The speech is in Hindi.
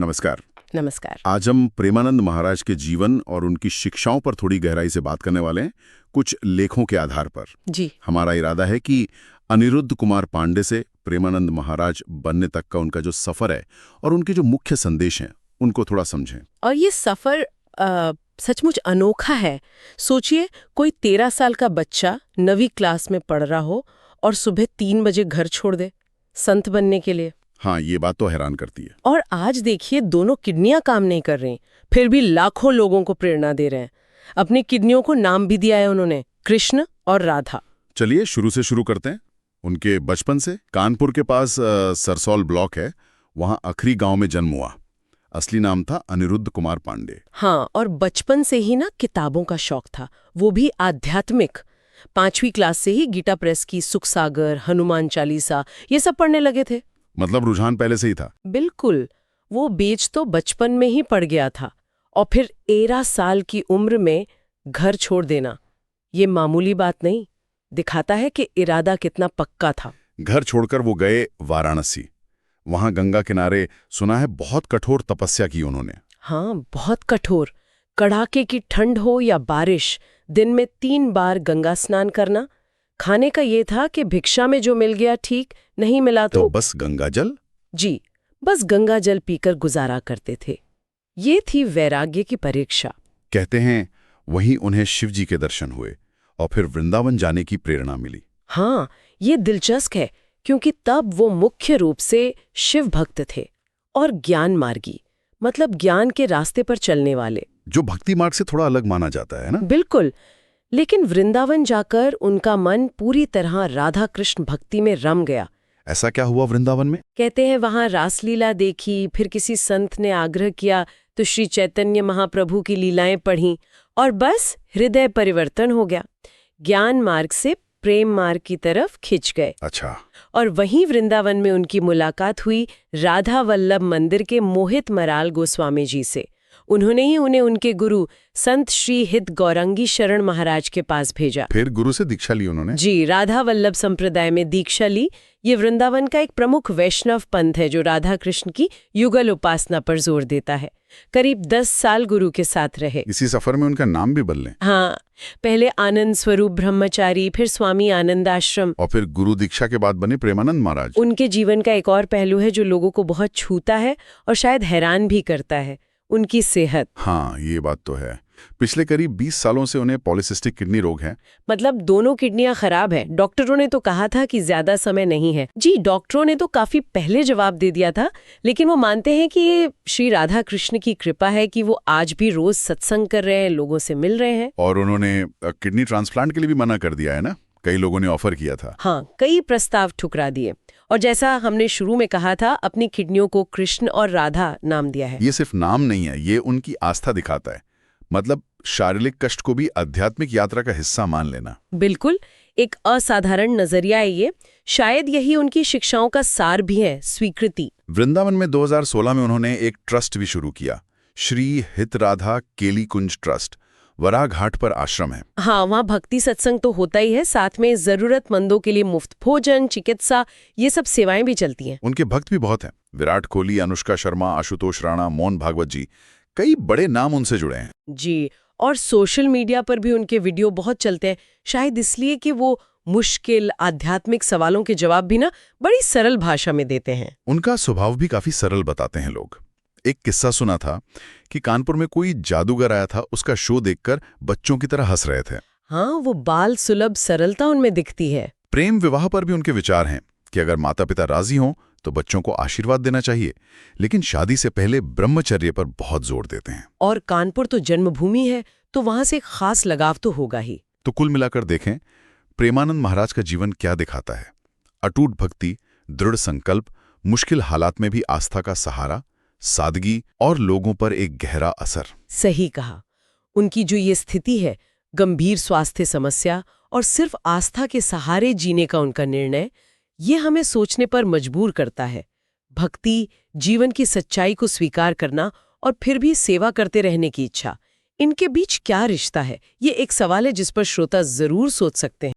नमस्कार। नमस्कार। आज हम प्रेमानंद महाराज के जीवन और उनकी शिक्षाओं पर थोड़ी गहराई से बात करने वाले हैं, कुछ लेखों के आधार पर। जी। हमारा इरादा है कि अनिरुद्ध कुमार पांडे से प्रेमानंद महाराज बनने तक का उनका जो सफर है और उनके जो मुख्य संदेश हैं उनको थोड़ा समझें। और ये सफर सचमुच अनोखा है। सोचिए, कोई 13 साल का बच्चा 9वीं क्लास में पढ़ रहा हो और सुबह 3 बजे घर छोड़ दे संत बनने के लिए। हाँ, ये बात तो हैरान करती है। और आज देखिए, दोनों किडनियां काम नहीं कर रही, फिर भी लाखों लोगों को प्रेरणा दे रहे हैं। अपनी किडनियों को नाम भी दिया है उन्होंने, कृष्ण और राधा। चलिए शुरू से शुरू करते हैं। उनके बचपन से कानपुर के पास सरसौल ब्लॉक है, वहाँ अखरी गांव में जन्म हुआ। असली नाम था अनिरुद्ध कुमार पांडे। हाँ, और बचपन से ही ना किताबों का शौक था, वो भी आध्यात्मिक। 5वीं क्लास से ही गीता प्रेस की सुख सागर, हनुमान चालीसा ये सब पढ़ने लगे थे। मतलब रुझान पहले से ही था। बिल्कुल, वो बीज तो बचपन में ही पड़ गया था। और फिर 13 साल की उम्र में घर छोड़ देना, ये मामूली बात नहीं, दिखाता है कि इरादा कितना पक्का था। घर छोड़कर वो गए वाराणसी। वहां गंगा किनारे सुना है बहुत कठोर तपस्या की उन्होंने। हाँ, बहुत कठोर। कड़ाके की ठंड हो या बारिश, दिन में 3 बार गंगा स्नान करना। खाने का ये था कि भिक्षा में जो मिल गया ठीक, नहीं मिला तो बस गंगा जल। जी, बस गंगा जल पीकर गुजारा करते थे। ये थी वैराग्य की परीक्षा। कहते हैं वहीं उन्हें शिव जी के दर्शन हुए और फिर वृंदावन जाने की प्रेरणा मिली। हाँ, ये दिलचस्प है, क्योंकि तब वो मुख्य रूप से शिव भक्त थे और ज्ञान मार्गी, मतलब ज्ञान के रास्ते पर चलने वाले, जो भक्ति मार्ग से थोड़ा अलग माना जाता है ना। बिल्कुल। लेकिन वृंदावन जाकर उनका मन पूरी तरह राधा कृष्ण भक्ति में रम गया। ऐसा क्या हुआ वृंदावन में? कहते हैं वहां रासलीला देखी, फिर किसी संत ने आग्रह किया तो श्री चैतन्य महाप्रभु की लीलाएं पढ़ी और बस हृदय परिवर्तन हो गया। ज्ञान मार्ग से प्रेम मार्ग की तरफ खिंच गए। अच्छा। और वहीं वृंदावन में उनकी मुलाकात हुई राधा वल्लभ मंदिर के मोहित मराल गोस्वामी जी से। उन्होंने ही उन्हें उनके गुरु संत श्री हित गौरंगी शरण महाराज के पास भेजा। फिर गुरु से दीक्षा ली उन्होंने? जी, राधा वल्लभ संप्रदाय में दीक्षा ली। ये वृंदावन का एक प्रमुख वैष्णव पंथ है जो राधा कृष्ण की युगल उपासना पर जोर देता है। करीब 10 साल गुरु के साथ रहे। इसी सफर में उनका नाम भी बदले? हाँ, पहले आनंद स्वरूप ब्रह्मचारी, फिर स्वामी आनंद आश्रम, और फिर गुरु दीक्षा के बाद बने प्रेमानंद महाराज। उनके जीवन का एक और पहलू है जो लोगों को बहुत छूता है और शायद हैरान भी करता है, उनकी सेहत। हाँ, ये बात तो है। पिछले करीब 20 सालों से उन्हें पॉलीसिस्टिक किडनी रोग है। मतलब दोनों किडनियां खराब है। डॉक्टरों ने तो कहा था कि ज्यादा समय नहीं है। जी, डॉक्टरों ने तो काफी पहले जवाब दे दिया था, लेकिन वो मानते हैं कि ये श्री राधा कृष्ण की कृपा है कि वो आज भी रोज सत्संग कर रहे हैं, लोगों से मिल रहे हैं। और उन्होंने किडनी ट्रांसप्लांट के लिए भी मना कर दिया है ना? कई लोगों ने ऑफर किया था। हाँ, कई प्रस्ताव ठुकरा दिए। और जैसा हमने शुरू में कहा था, अपनी किडनियों को कृष्ण और राधा नाम दिया है। ये सिर्फ नाम नहीं है, ये उनकी आस्था दिखाता है। मतलब शारीरिक कष्ट को भी आध्यात्मिक यात्रा का हिस्सा मान लेना। बिल्कुल, एक असाधारण नजरिया है ये। शायद यही उनकी शिक्षाओं का सार भी है, स्वीकृति। वृंदावन में 2016 में उन्होंने एक ट्रस्ट भी शुरू किया, श्री हित राधा केली कुंज ट्रस्ट। वराह घाट पर आश्रम है। हाँ, वहाँ भक्ति सत्संग तो होता ही है, साथ में जरूरतमंदों के लिए मुफ्त भोजन, चिकित्सा, ये सब सेवाएं भी चलती हैं। उनके भक्त भी बहुत हैं। विराट कोहली, अनुष्का शर्मा, आशुतोष राणा, मोहन भागवत जी, कई बड़े नाम उनसे जुड़े हैं। जी, और सोशल मीडिया पर भी उनके वीडियो बहुत चलते हैं, शायद इसलिए कि वो मुश्किल आध्यात्मिक सवालों के जवाब भी ना बड़ी सरल भाषा में देते हैं। उनका स्वभाव भी काफी सरल बताते हैं लोग। एक किस्सा सुना था कि कानपुर में कोई जादूगर आया था, उसका शो देखकर बच्चों की तरह हंस रहे थे। हाँ, वो बाल सुलभ सरलता उनमें दिखती है। प्रेम विवाह पर भी उनके विचार हैं कि अगर माता पिता राजी हों तो बच्चों को आशीर्वाद देना चाहिए, लेकिन शादी से पहले ब्रह्मचर्य पर बहुत जोर देते हैं। और कानपुर तो जन्मभूमि है, तो वहां से एक खास लगाव तो होगा ही। तो कुल मिलाकर देखें, प्रेमानंद महाराज का जीवन क्या दिखाता है। अटूट भक्ति, दृढ़ संकल्प, मुश्किल हालात में भी आस्था का सहारा, सादगी और लोगों पर एक गहरा असर। सही कहा। उनकी जो ये स्थिति है, गंभीर स्वास्थ्य समस्या और सिर्फ आस्था के सहारे जीने का उनका निर्णय, ये हमें सोचने पर मजबूर करता है। भक्ति, जीवन की सच्चाई को स्वीकार करना और फिर भी सेवा करते रहने की इच्छा, इनके बीच क्या रिश्ता है? ये एक सवाल है जिस पर श्रोता जरूर सोच सकते हैं।